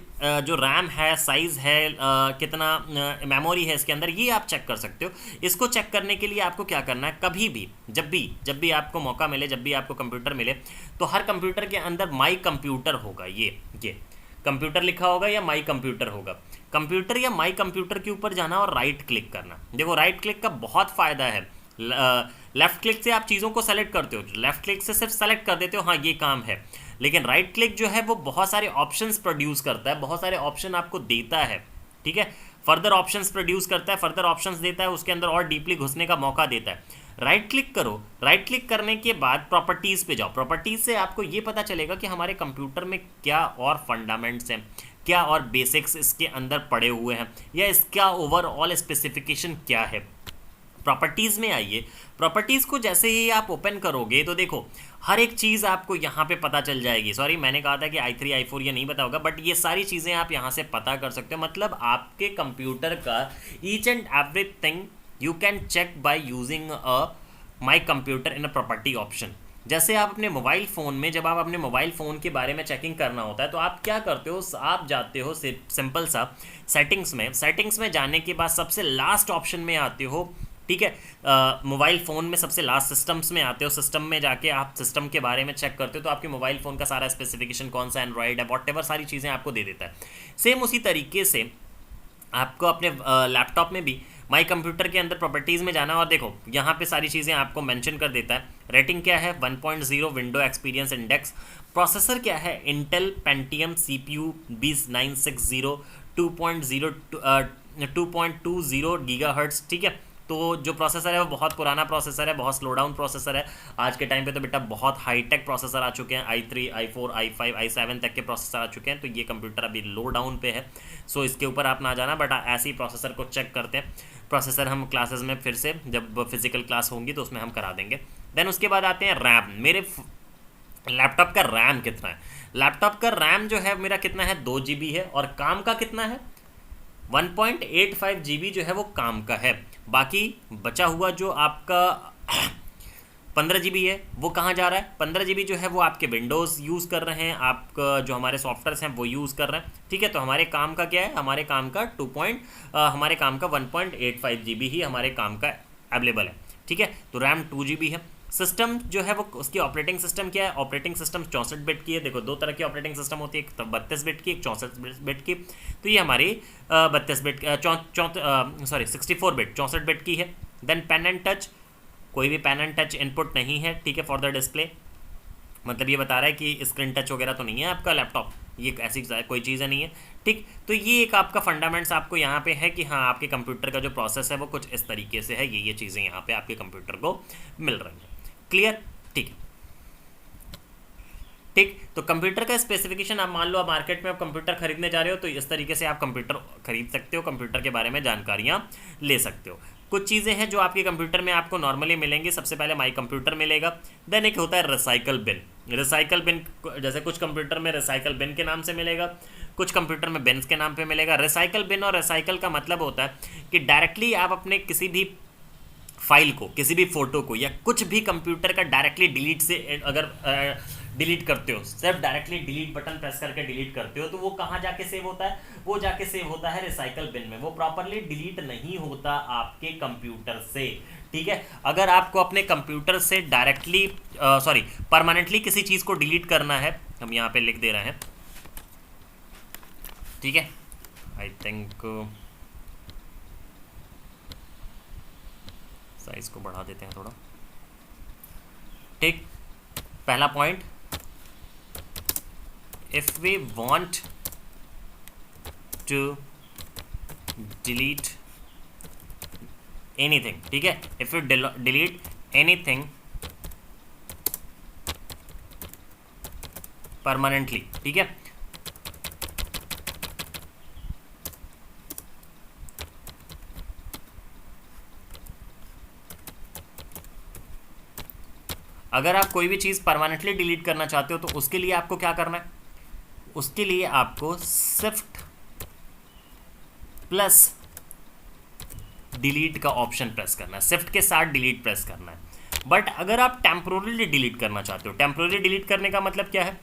S1: जो रैम है, साइज़ है, कितना मेमोरी है इसके अंदर, ये आप चेक कर सकते हो। इसको चेक करने के लिए आपको क्या करना है, कभी भी जब भी आपको मौका मिले, जब भी आपको कंप्यूटर मिले, तो हर कंप्यूटर के अंदर माई कंप्यूटर होगा, ये कंप्यूटर लिखा होगा या माई कंप्यूटर होगा। कंप्यूटर या माई कंप्यूटर के ऊपर जाना और राइट क्लिक करना। देखो राइट क्लिक का बहुत फ़ायदा है। लेफ़्ट क्लिक से आप चीज़ों को सेलेक्ट करते हो, लेफ़्ट क्लिक से सिर्फ सेलेक्ट कर देते हो, हाँ ये काम है। लेकिन राइट क्लिक जो है वो बहुत सारे ऑप्शंस प्रोड्यूस करता है, बहुत सारे ऑप्शन आपको देता है, ठीक है, फर्दर ऑप्शंस प्रोड्यूस करता है, फर्दर ऑप्शंस देता है, उसके अंदर और डीपली घुसने का मौका देता है। राइट क्लिक करो, राइट क्लिक करने के बाद प्रॉपर्टीज़ पे जाओ। प्रॉपर्टीज़ से आपको ये पता चलेगा कि हमारे कंप्यूटर में क्या और फंडामेंट्स हैं, क्या और बेसिक्स इसके अंदर पड़े हुए हैं, या इसका ओवरऑल स्पेसिफिकेशन क्या है। प्रॉपर्टीज़ में आइए, प्रॉपर्टीज़ को जैसे ही आप ओपन करोगे तो देखो हर एक चीज़ आपको यहाँ पे पता चल जाएगी। सॉरी, मैंने कहा था कि i3 i4 ये नहीं पता होगा, बट ये सारी चीज़ें आप यहाँ से पता कर सकते हो। मतलब आपके कंप्यूटर का each and everything you can check by using a my computer in a property option. जैसे आप अपने मोबाइल फ़ोन में, जब आप अपने मोबाइल फ़ोन के बारे में चेकिंग करना होता है तो आप क्या करते हो, आप जाते हो सिंपल सा सेटिंग्स में। सेटिंग्स में जाने के बाद सबसे लास्ट ऑप्शन में आते हो, ठीक है, मोबाइल फ़ोन में सबसे लास्ट सिस्टम्स में आते हो। सिस्टम में जाके आप सिस्टम के बारे में चेक करते हो तो आपके मोबाइल फ़ोन का सारा स्पेसिफिकेशन, कौन सा एंड्रॉयड है, वॉट एवर सारी चीज़ें आपको दे देता है। सेम उसी तरीके से आपको अपने लैपटॉप में भी माई कंप्यूटर के अंदर प्रॉपर्टीज़ में जाना और देखो यहाँ पे सारी चीज़ें आपको मेंशन कर देता है। रेटिंग क्या है 1.0 विंडो एक्सपीरियंस इंडेक्स। प्रोसेसर क्या है इंटेल पेंटियम CPU 20960 2.20 गीगाहर्ट्ज़, ठीक है। तो जो प्रोसेसर है वो बहुत पुराना प्रोसेसर है, बहुत स्लो डाउन प्रोसेसर है। आज के टाइम पे तो बेटा बहुत हाईटेक प्रोसेसर आ चुके हैं, i3 i4 i5 i7 तक के प्रोसेसर आ चुके हैं। तो ये कंप्यूटर अभी लो डाउन पे है, सो इसके ऊपर आप ना जाना, बट ऐसे ही प्रोसेसर को चेक करते हैं। प्रोसेसर हम क्लासेस में फिर से जब फिजिकल क्लास होंगी तो उसमें हम करा देंगे। देन उसके बाद आते हैं रैम। मेरे लैपटॉप का रैम कितना है, लैपटॉप का रैम जो है मेरा कितना है 2 GB है, और काम का कितना है 1.85 GB जो है वो काम का है। बाकी बचा हुआ जो आपका 15 GB है वो कहाँ जा रहा है, 15 GB जो है वो आपके विंडोज़ यूज़ कर रहे हैं, आपका जो हमारे सॉफ्टवेयर्स हैं वो यूज़ कर रहे हैं, ठीक है। तो हमारे काम का क्या है, हमारे काम का 1.85 GB ही हमारे काम का अवेलेबल है, ठीक है। तो रैम 2 GB है। सिस्टम जो है वो उसकी ऑपरेटिंग सिस्टम क्या है, ऑपरेटिंग सिस्टम 64 बिट की है। देखो दो तरह की ऑपरेटिंग सिस्टम होती है, एक 32 बिट की, एक 64 बिट की। तो ये हमारी 32 बिट 64 बिट 64 बिट की है। देन पेन एंड टच, कोई भी पेन एंड टच इनपुट नहीं है, ठीक है, फॉर द डिस्प्ले। मतलब ये बता रहा है कि स्क्रीन टच वगैरह तो नहीं है आपका लैपटॉप, ये ऐसी कोई चीज़ नहीं है, ठीक। तो ये एक आपका फंडामेंट्स आपको यहाँ पे है कि हाँ आपके कंप्यूटर का जो प्रोसेस है वो कुछ इस तरीके से है, ये चीज़ें यहाँ पे आपके कंप्यूटर को मिल रही हैं। क्लियर, ठीक है, ठीक। तो कंप्यूटर का स्पेसिफिकेशन, आप मान लो आप मार्केट में आप कंप्यूटर खरीदने जा रहे हो तो इस तरीके से आप कंप्यूटर खरीद सकते हो, कंप्यूटर के बारे में जानकारियाँ ले सकते हो। कुछ चीज़ें हैं जो आपके कंप्यूटर में आपको नॉर्मली मिलेंगी। सबसे पहले माई कंप्यूटर मिलेगा, देन एक होता है रिसाइकल बिन। रिसाइकल बिन जैसे कुछ कंप्यूटर में रिसाइकल बिन के नाम से मिलेगा, कुछ कंप्यूटर में बिन्स के नाम पे मिलेगा। रिसाइकल बिन और रिसाइकल का मतलब होता है कि डायरेक्टली आप अपने किसी भी फाइल को, किसी भी फोटो को या कुछ भी कंप्यूटर का डायरेक्टली डिलीट से अगर डिलीट करते हो, सिर्फ डायरेक्टली डिलीट बटन प्रेस करके डिलीट करते हो, तो वो कहाँ जाके सेव होता है, वो जाके सेव होता है रिसाइकल बिन में। वो प्रॉपरली डिलीट नहीं होता आपके कंप्यूटर से, ठीक है। अगर आपको अपने कंप्यूटर से डायरेक्टली परमानेंटली किसी चीज़ को डिलीट करना है, हम यहाँ पे लिख दे रहे हैं, ठीक है। आई थिंक साइज को बढ़ा देते हैं थोड़ा, ठीक। पहला point, if we want to delete anything, ठीक है, if we delete anything permanently, ठीक है, अगर आप कोई भी चीज़ परमानेंटली डिलीट करना चाहते हो तो उसके लिए आपको क्या करना है, उसके लिए आपको शिफ्ट प्लस डिलीट का ऑप्शन प्रेस करना है, शिफ्ट के साथ डिलीट प्रेस करना है। बट अगर आप टेम्पोरली डिलीट करना चाहते हो, टेम्पोरली डिलीट करने का मतलब क्या है,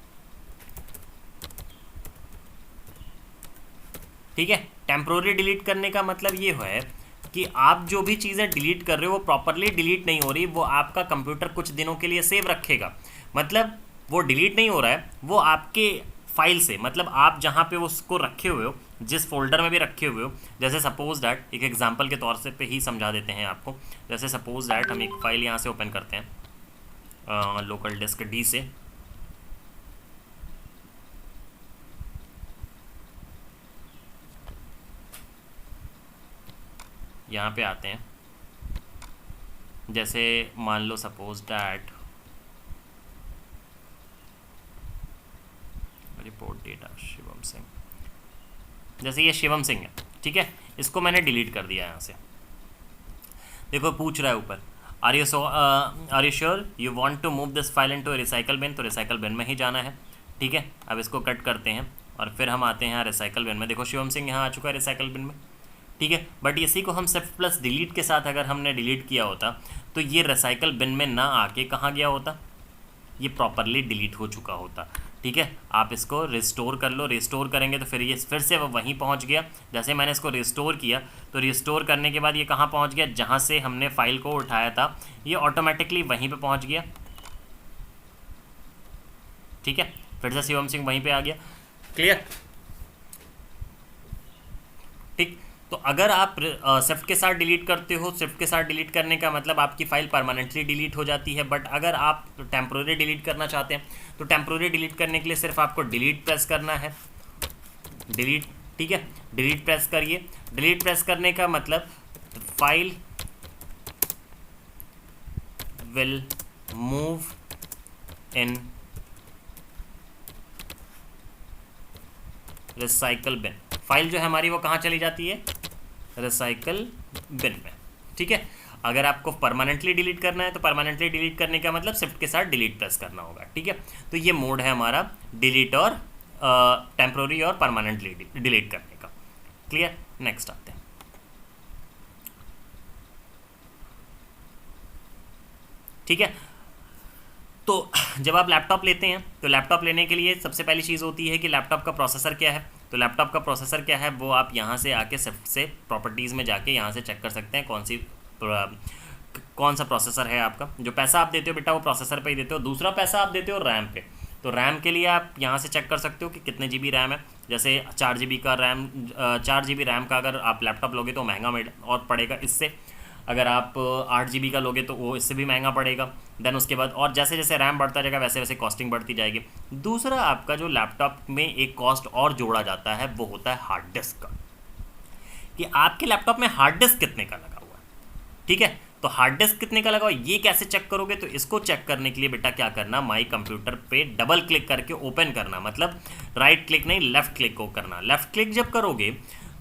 S1: ठीक है, टेम्पोरली डिलीट करने का मतलब ये है कि आप जो भी चीज़ें डिलीट कर रहे हो वो प्रॉपरली डिलीट नहीं हो रही, वो आपका कंप्यूटर कुछ दिनों के लिए सेव रखेगा। मतलब वो डिलीट नहीं हो रहा है, वो आपके फाइल से, मतलब आप जहाँ पे उसको रखे हुए हो, जिस फोल्डर में भी रखे हुए हो, जैसे सपोज दैट, एक एग्जांपल के तौर से पे ही समझा देते हैं आपको। जैसे सपोज दैट हम एक फाइल यहाँ से ओपन करते हैं लोकल डिस्क डी से, यहाँ पे आते हैं, जैसे मान लो suppose that report data Shivam Singh, जैसे ये शिवम सिंह है, ठीक है, इसको मैंने डिलीट कर दिया यहाँ से। देखो पूछ रहा है ऊपर, are you sure you want to move this file into recycle bin, तो रिसाइकल बिन में ही जाना है, ठीक है। अब इसको कट करते हैं और फिर हम आते हैं यहाँ रिसाइकल बिन में। देखो शिवम सिंह यहाँ आ चुका है रिसाइकल बिन में, ठीक है। बट इसी को हम शिफ्ट प्लस डिलीट के साथ अगर हमने डिलीट किया होता तो ये रिसाइकल बिन में ना आके कहाँ गया होता, ये प्रॉपरली डिलीट हो चुका होता, ठीक है। आप इसको रिस्टोर कर लो, रिस्टोर करेंगे तो फिर ये फिर से वो वहीं पहुंच गया। जैसे मैंने इसको रिस्टोर किया तो रिस्टोर करने के बाद ये कहाँ पहुंच गया, जहाँ से हमने फाइल को उठाया था ये ऑटोमेटिकली वहीं पे पहुंच गया, ठीक है। फिर से शिवम सिंह वहीं पे आ गया, क्लियर, ठीक। तो अगर आप शिफ्ट के साथ डिलीट करते हो, शिफ्ट के साथ डिलीट करने का मतलब आपकी फ़ाइल परमानेंटली डिलीट हो जाती है। बट अगर आप टेम्पोररी डिलीट करना चाहते हैं तो टेम्पोररी डिलीट करने के लिए सिर्फ आपको डिलीट प्रेस करना है, डिलीट, ठीक है, डिलीट प्रेस करिए। डिलीट प्रेस करने का मतलब file will move in recycle bin, file जो है हमारी वो कहाँ चली जाती है, रिसाइकल बिन में, ठीक है। अगर आपको परमानेंटली डिलीट करना है तो परमानेंटली डिलीट करने का मतलब शिफ्ट के साथ डिलीट प्रेस करना होगा, ठीक है। तो ये मोड है हमारा डिलीट और टेम्पोररी और परमानेंटली डिलीट करने का, क्लियर। नेक्स्ट आते हैं, ठीक है। तो जब आप लैपटॉप लेते हैं तो लैपटॉप लेने के लिए सबसे पहली चीज़ होती है कि लैपटॉप का प्रोसेसर क्या है। तो लैपटॉप का प्रोसेसर क्या है वो आप यहाँ से आके शिफ्ट से प्रॉपर्टीज़ में जाके यहाँ से चेक कर सकते हैं कौन सा प्रोसेसर है आपका। जो पैसा आप देते हो बेटा वो प्रोसेसर पे ही देते हो, दूसरा पैसा आप देते हो रैम पे। तो रैम के लिए आप यहाँ से चेक कर सकते हो कि कितने GB रैम है। जैसे 4 GB का रैम, 4 GB रैम का अगर आप लैपटॉप लोगे तो महंगा और पड़ेगा इससे। अगर आप 8 GB का लोगे तो वो इससे भी महंगा पड़ेगा। देन उसके बाद और जैसे जैसे रैम बढ़ता जाएगा वैसे वैसे कॉस्टिंग बढ़ती जाएगी। दूसरा आपका जो लैपटॉप में एक कॉस्ट और जोड़ा जाता है वो होता है हार्ड डिस्क का, कि आपके लैपटॉप में हार्ड डिस्क कितने का लगा हुआ है। ठीक है, तो हार्ड डिस्क कितने का लगा हुआ है ये कैसे चेक करोगे, तो इसको चेक करने के लिए बेटा क्या करना, माई कंप्यूटर पे डबल क्लिक करके ओपन करना, मतलब राइट क्लिक नहीं लेफ्ट क्लिक को करना। लेफ्ट क्लिक जब करोगे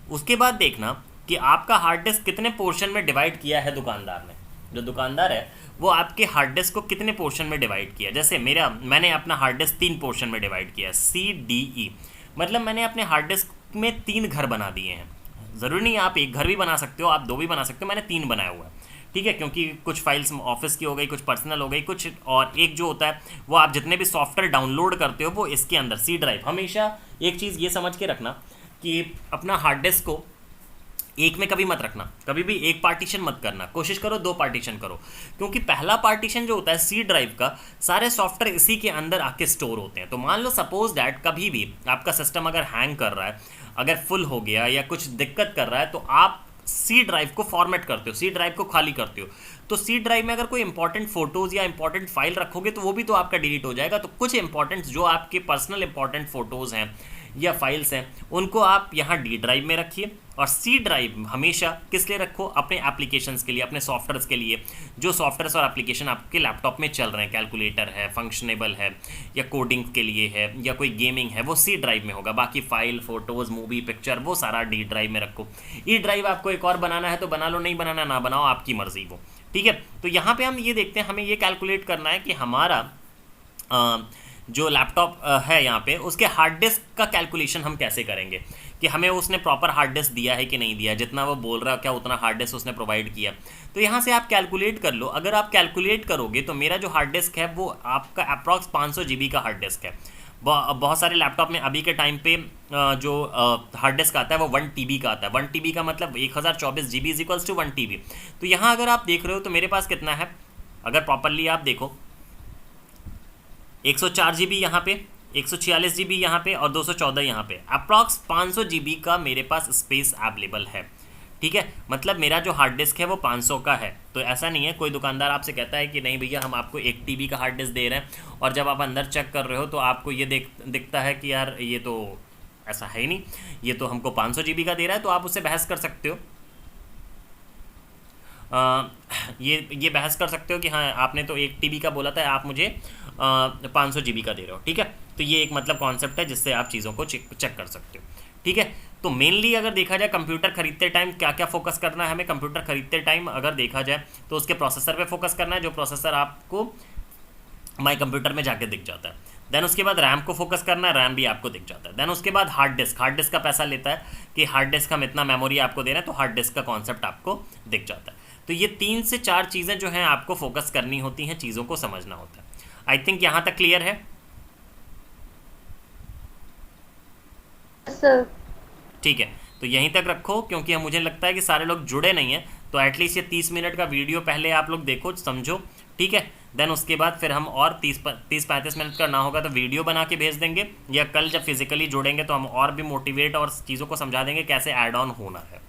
S1: उसके बाद देखना कि आपका हार्ड डिस्क कितने पोर्शन में डिवाइड किया है दुकानदार ने। जो दुकानदार है वो आपके हार्ड डिस्क को कितने पोर्शन में डिवाइड किया। जैसे मैंने अपना हार्ड डिस्क 3 पोर्शन में डिवाइड किया, CDE, मतलब मैंने अपने हार्ड डिस्क में 3 घर बना दिए हैं। ज़रूरी नहीं आप एक घर भी बना सकते हो, आप 2 भी बना सकते हो, मैंने 3 बनाया हुआ है। ठीक है, क्योंकि कुछ फाइल्स ऑफिस की हो गई, कुछ पर्सनल हो गई, कुछ और एक जो होता है वो आप जितने भी सॉफ्टवेयर डाउनलोड करते हो वो इसके अंदर C ड्राइव। हमेशा एक चीज़ ये समझ के रखना कि अपना हार्ड डिस्क को एक में कभी मत रखना, कभी भी एक पार्टीशन मत करना, कोशिश करो 2 पार्टीशन करो। क्योंकि पहला पार्टीशन जो होता है C ड्राइव का, सारे सॉफ्टवेयर इसी के अंदर आके स्टोर होते हैं। तो मान लो सपोज दैट कभी भी आपका सिस्टम अगर हैंग कर रहा है, अगर फुल हो गया या कुछ दिक्कत कर रहा है, तो आप C ड्राइव को फॉर्मेट करते हो, C ड्राइव को खाली करते हो। तो C ड्राइव में अगर कोई इंपॉर्टेंट फोटोज़ या इंपॉर्टेंट फाइल रखोगे तो वो भी तो आपका डिलीट हो जाएगा। तो कुछ इंपॉर्टेंट जो आपके पर्सनल इंपॉर्टेंट फोटोज़ हैं या फाइल्स हैं उनको आप यहाँ D ड्राइव में रखिए, और C ड्राइव हमेशा किस लिए रखो, अपने एप्लीकेशंस के लिए, अपने सॉफ्टवेयर्स के लिए। जो सॉफ्टवेयर्स और एप्लीकेशन आपके लैपटॉप में चल रहे हैं, कैलकुलेटर है, फंक्शनेबल है, या कोडिंग के लिए है, या कोई गेमिंग है, वो C ड्राइव में होगा। बाकी फाइल, फोटोज़, मूवी, पिक्चर, वो सारा D ड्राइव में रखो। E ड्राइव आपको एक और बनाना है तो बना लो, नहीं बनाना ना बनाओ, आपकी मर्जी वो। ठीक है, तो यहाँ पे हम ये देखते हैं, हमें ये कैलकुलेट करना है कि हमारा जो लैपटॉप है यहाँ पे उसके हार्ड डिस्क का कैलकुलेशन हम कैसे करेंगे, कि हमें उसने प्रॉपर हार्ड डिस्क दिया है कि नहीं दिया, जितना वो बोल रहा है क्या उतना हार्ड डिस्क उसने प्रोवाइड किया। तो यहाँ से आप कैलकुलेट कर लो। अगर आप कैलकुलेट करोगे तो मेरा जो हार्ड डिस्क है वो आपका अप्रॉक्स 500 GB का हार्ड डिस्क है। बहुत सारे लैपटॉप में अभी के टाइम पे जो हार्ड डिस्क आता है वो 1 TB का आता है। 1 TB का मतलब 1024 GB is equals to 1 TB। तो यहाँ अगर आप देख रहे हो तो मेरे पास कितना है, अगर प्रॉपरली आप देखो 104 GB यहाँ पे, 146 GB यहाँ पे और 214 यहाँ पे, अप्रॉक्स 500 GB का मेरे पास स्पेस अवेलेबल है। ठीक है, मतलब मेरा जो हार्ड डिस्क है वो 500 का है। तो ऐसा नहीं है कोई दुकानदार आपसे कहता है कि नहीं भैया हम आपको 1 TB का हार्ड डिस्क दे रहे हैं, और जब आप अंदर चेक कर रहे हो तो आपको ये दिखता है कि यार ये तो ऐसा है ही नहीं, ये तो हमको 500 GB का दे रहा है। तो आप उससे बहस कर सकते हो, ये बहस कर सकते हो कि हाँ आपने तो 1 TB का बोला था, आप मुझे 500 GB का दे रहे हो। ठीक है, तो ये एक मतलब कॉन्सेप्ट है जिससे आप चीज़ों को चेक कर सकते हो। ठीक है, तो मेनली अगर देखा जाए कंप्यूटर खरीदते टाइम क्या क्या फोकस करना है हमें, कंप्यूटर खरीदते टाइम अगर देखा जाए तो उसके प्रोसेसर पे फोकस करना है, जो प्रोसेसर आपको माई कंप्यूटर में जाके दिख जाता है। देन उसके बाद रैम को फोकस करना है, रैम भी आपको दिख जाता है। देन उसके बाद हार्ड डिस्क का पैसा लेता है कि हार्ड डिस्क हम इतना मेमोरी आपको दे रहे हैं, तो हार्ड डिस्क का कॉन्सेप्ट आपको दिख जाता है। तो ये 3 से 4 चीज़ें जो हैं आपको फोकस करनी होती हैं, चीज़ों को समझना होता है। आई थिंक यहाँ तक क्लियर है।
S2: सर
S1: ठीक है, तो यहीं तक रखो, क्योंकि मुझे लगता है कि सारे लोग जुड़े नहीं हैं। तो एटलीस्ट ये 30 मिनट का वीडियो पहले आप लोग देखो, समझो। ठीक है, देन उसके बाद फिर हम और 30-35 मिनट का ना होगा तो वीडियो बना के भेज देंगे, या कल जब फिजिकली जुड़ेंगे तो हम और भी मोटिवेट और चीज़ों को समझा देंगे कैसे ऐड ऑन होना है।